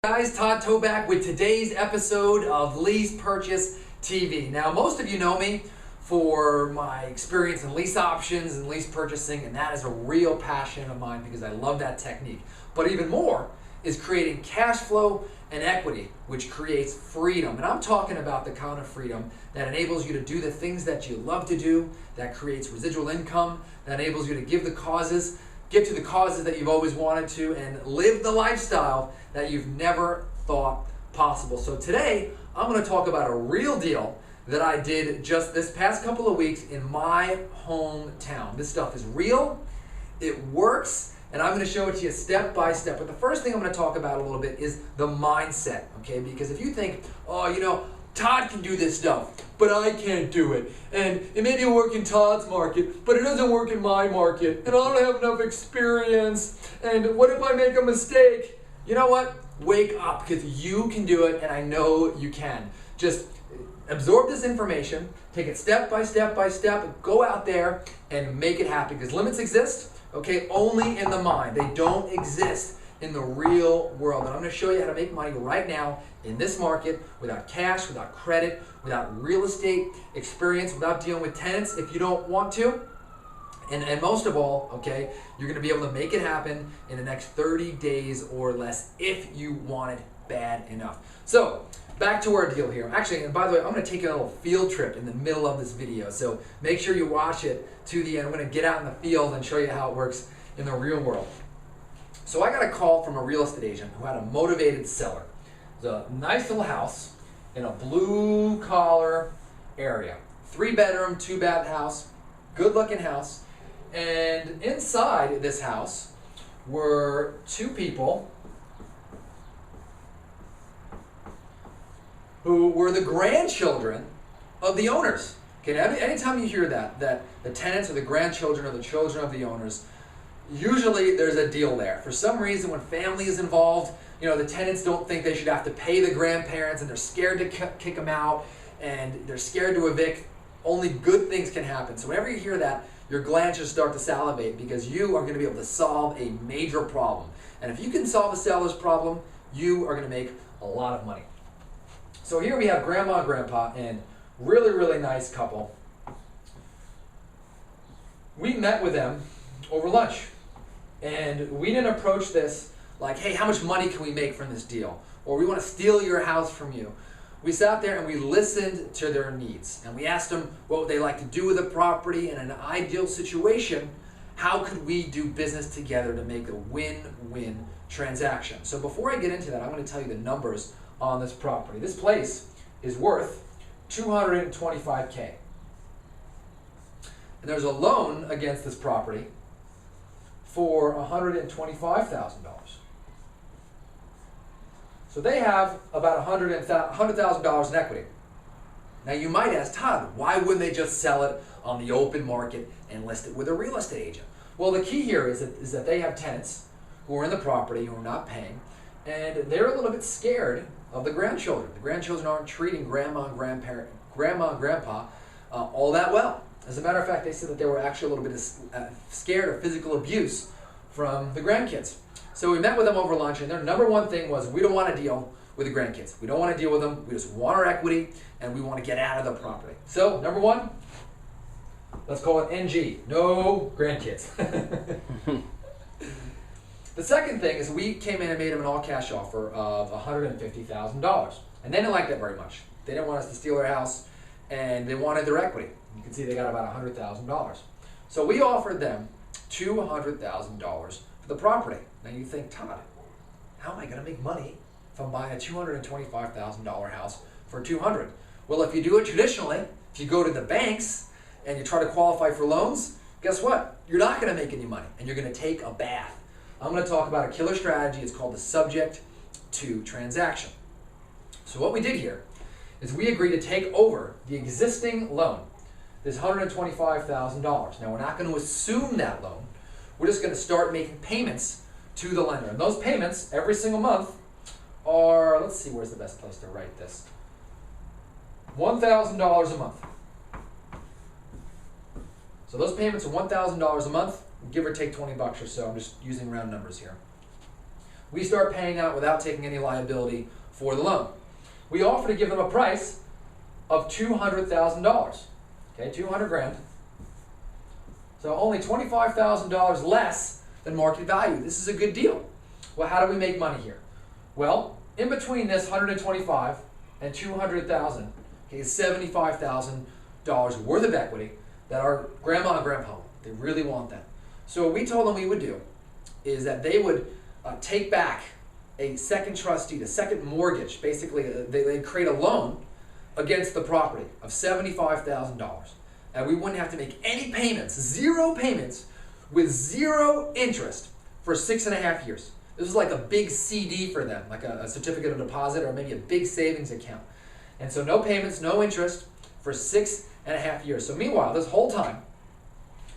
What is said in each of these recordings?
Guys, Todd Toback with today's episode of Lease Purchase TV. Now, most of you know me for my experience in lease options and lease purchasing, and that is a real passion of mine because I love that technique. But even more is creating cash flow and equity, which creates freedom. And I'm talking about the kind of freedom that enables you to do the things that you love to do, that creates residual income, that enables you to get to the causes that you've always wanted to, and live the lifestyle that you've never thought possible. So today, I'm going to talk about a real deal that I did just this past couple of weeks in my hometown. This stuff is real, it works, and I'm going to show it to you step by step. But the first thing I'm going to talk about a little bit is the mindset, okay? Because if you think, oh, you know, Todd can do this stuff, but I can't do it. And it may work in Todd's market, but it doesn't work in my market. And I don't have enough experience. And what if I make a mistake? You know what? Wake up, because you can do it, and I know you can. Just absorb this information, take it step by step by step, go out there and make it happen. Because limits exist, okay, only in the mind. They don't exist in the real world. And I'm going to show you how to make money right now in this market without cash, without credit, without real estate experience, without dealing with tenants if you don't want to. And most of all, okay, you're going to be able to make it happen in the next 30 days or less if you want it bad enough. So, back to our deal here. Actually, and by the way, I'm going to take you on a little field trip in the middle of this video. So make sure you watch it to the end. I'm going to get out in the field and show you how it works in the real world. So I got a call from a real estate agent who had a motivated seller. It's a nice little house in a blue collar area. 3-bedroom, 2-bath house, good looking house. And inside this house were 2 people who were the grandchildren of the owners. Okay, now anytime you hear that the tenants are the grandchildren or the children of the owners, usually there's a deal there. For some reason, when family is involved, you know, the tenants don't think they should have to pay the grandparents, and they're scared to kick them out, and they're scared to evict. Only good things can happen. So whenever you hear that, your glands should start to salivate, because you are going to be able to solve a major problem. And if you can solve a seller's problem, you are going to make a lot of money. So here we have Grandma and Grandpa, and really, really nice couple. We met with them over lunch, and we didn't approach this like, hey, how much money can we make from this deal? Or we want to steal your house from you. We sat there and we listened to their needs, and we asked them what would they like to do with the property. In an ideal situation, how could we do business together to make a win-win transaction? So before I get into that, I'm going to tell you the numbers on this property. This place is worth $225K. And there's a loan against this property for $125,000. So they have about $100,000 in equity. Now you might ask, Todd, why wouldn't they just sell it on the open market and list it with a real estate agent? Well, the key here is that they have tenants who are in the property who are not paying, and they're a little bit scared of the grandchildren. The grandchildren aren't treating grandma and grandpa all that well. As a matter of fact, they said that they were actually a little bit scared of physical abuse from the grandkids. So we met with them over lunch, and their number one thing was, we don't want to deal with the grandkids. We don't want to deal with them. We just want our equity, and we want to get out of the property. So number one, let's call it NG, no grandkids. The second thing is we came in and made them an all-cash offer of $150,000. And they didn't like that very much. They didn't want us to steal their house, and they wanted their equity. You can see they got about $100,000. So we offered them $200,000 for the property. Now you think, Todd, how am I going to make money if I'm buying a $225,000 house for $200,000? Well, if you do it traditionally, if you go to the banks and you try to qualify for loans, guess what? You're not going to make any money, and you're going to take a bath. I'm going to talk about a killer strategy. It's called the subject to transaction. So what we did here is we agreed to take over the existing loan, this $125,000. Now we're not going to assume that loan. We're just going to start making payments to the lender. And those payments every single month are, let's see, where's the best place to write this? $1,000 a month. So those payments are $1,000 a month, give or take 20 bucks or so. I'm just using round numbers here. we start paying out without taking any liability for the loan. We offer to give them a price of $200,000. Okay, 200 grand. So only $25,000 less than market value. This is a good deal. Well, how do we make money here? Well, in between this 125 and 200,000, okay, is $75,000 worth of equity that our grandma and grandpa want. They really want that. So what we told them we would do is that they would take back a second trust deed, a second mortgage. Basically, they'd create a loan against the property of $75,000. And we wouldn't have to make any payments, 0 payments, with 0 interest for 6.5 years. This was like a big CD for them, like a certificate of deposit or maybe a big savings account. And so no payments, no interest for 6.5 years. So meanwhile, this whole time,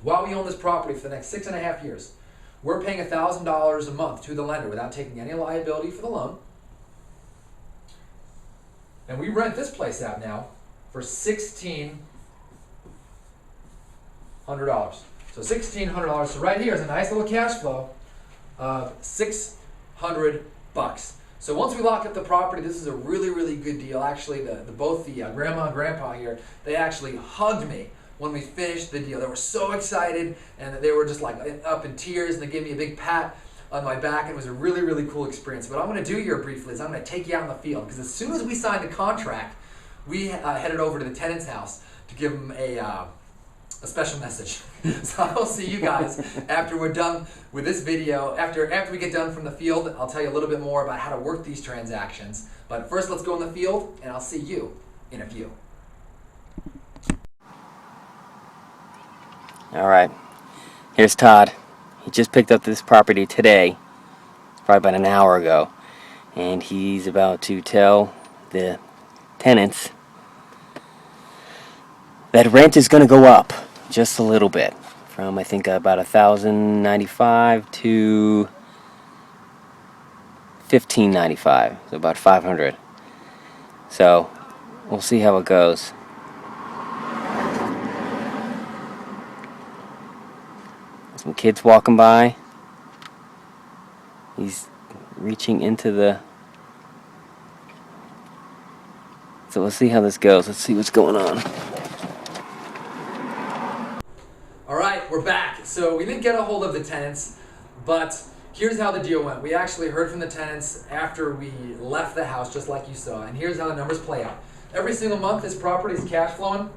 while we own this property for the next 6.5 years, we're paying $1,000 a month to the lender without taking any liability for the loan. And we rent this place out now for $1,600. So $1,600. So right here is a nice little cash flow of $600. So once we lock up the property, this is a really, really good deal. Actually, both the grandma and grandpa here, they actually hugged me when we finished the deal. They were so excited, and they were just like up in tears, and they gave me a big pat on my back, and it was a really, really cool experience. But I'm going to do here briefly is I'm going to take you out in the field, because as soon as we signed the contract, we headed over to the tenant's house to give them a special message. So I'll see you guys after we're done with this video. After we get done from the field, I'll tell you a little bit more about how to work these transactions. But first, let's go in the field, and I'll see you in a few. All right, here's Todd. He just picked up this property today, probably about an hour ago, and he's about to tell the tenants that rent is going to go up just a little bit, from I think about $1,095 to $1,595, so about $500. So we'll see how it goes. Some kids walking by. He's reaching into the... So let's see how this goes. Let's see what's going on. All right, we're back. So we didn't get a hold of the tenants, but here's how the deal went. We actually heard from the tenants after we left the house, just like you saw, and here's how the numbers play out. Every single month, this property is cash flowing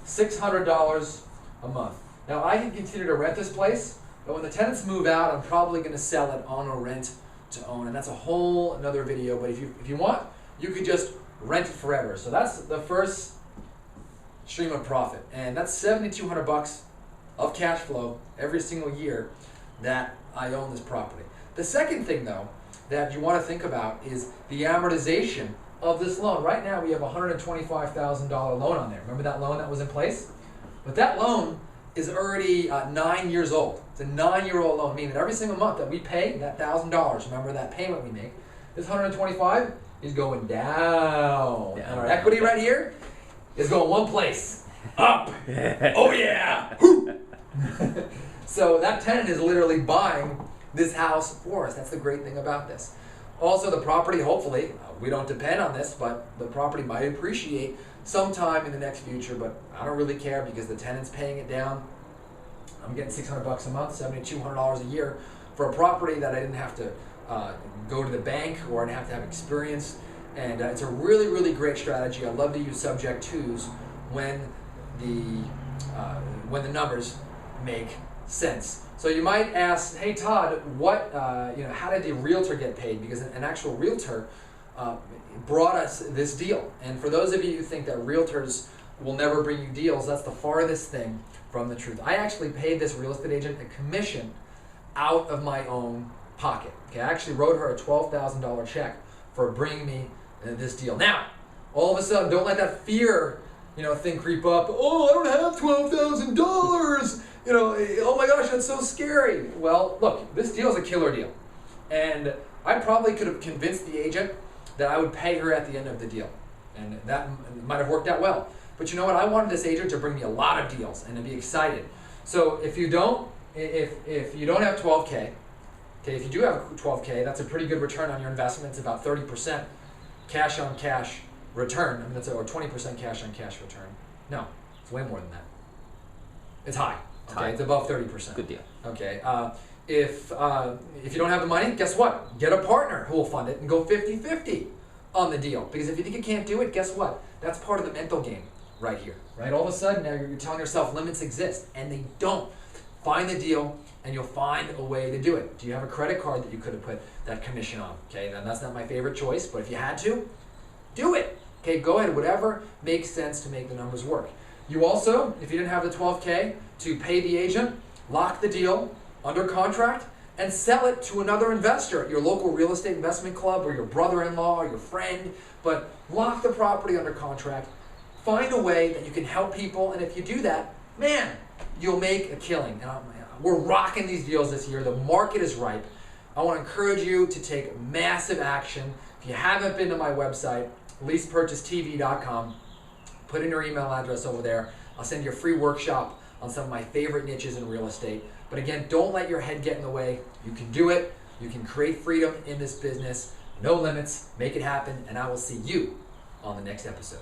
$600 a month. Now, I can continue to rent this place, but when the tenants move out, I'm probably going to sell it on a rent to own, and that's a whole another video. But if you want, you could just rent it forever. So that's the first stream of profit, and that's $7,200 of cash flow every single year that I own this property. The second thing, though, that you want to think about is the amortization of this loan. Right now, we have a $125,000 loan on there. Remember that loan that was in place? But that loan is already 9 years old. It's a 9-year-old loan, meaning that every single month that we pay that $1,000, remember that payment we make, this 125 is going down. And our equity right here is going one place, up. Oh yeah! So that tenant is literally buying this house for us. That's the great thing about this. Also, the property, hopefully, we don't depend on this, but the property might appreciate sometime in the next future, but I don't really care because the tenant's paying it down. I'm getting $600 a month, $7,200 a year for a property that I didn't have to go to the bank or I didn't have to have experience. And it's a really, really great strategy. I love to use subject twos when the numbers make sense. So you might ask, hey Todd, what how did the realtor get paid? Because an actual realtor brought us this deal. And for those of you who think that realtors will never bring you deals, that's the farthest thing from the truth. I actually paid this real estate agent a commission out of my own pocket. Okay, I actually wrote her a $12,000 check for bringing me this deal. Now, all of a sudden, don't let that fear thing creep up. Oh, I don't have $12,000. Oh my gosh, that's so scary. Well, look, this deal is a killer deal. And I probably could have convinced the agent that I would pay her at the end of the deal. And that might have worked out well. But you know what? I wanted this agent to bring me a lot of deals and to be excited. So if you don't have $12K, Okay, if you do have 12K, that's a pretty good return on your investment. It's about 30% cash on cash return. I mean, or 20% cash on cash return. No, it's way more than that. It's high. Okay, it's above 30%. Good deal. Okay, if you don't have the money, guess what? Get a partner who will fund it and go 50-50 on the deal. Because if you think you can't do it, guess what? That's part of the mental game right here. Right? All of a sudden, now you're telling yourself limits exist, and they don't. Find the deal, and you'll find a way to do it. Do you have a credit card that you could have put that commission on? Okay, then that's not my favorite choice, but if you had to, do it. Okay, go ahead. Whatever makes sense to make the numbers work. You also, if you didn't have the 12K, to pay the agent, lock the deal under contract, and sell it to another investor at your local real estate investment club or your brother-in-law or your friend, but lock the property under contract. Find a way that you can help people, and if you do that, man, you'll make a killing. And we're rocking these deals this year. The market is ripe. I want to encourage you to take massive action. If you haven't been to my website, leasepurchasetv.com, put in your email address over there. I'll send you a free workshop on some of my favorite niches in real estate. But again, don't let your head get in the way. You can do it. You can create freedom in this business. No limits. Make it happen. And I will see you on the next episode.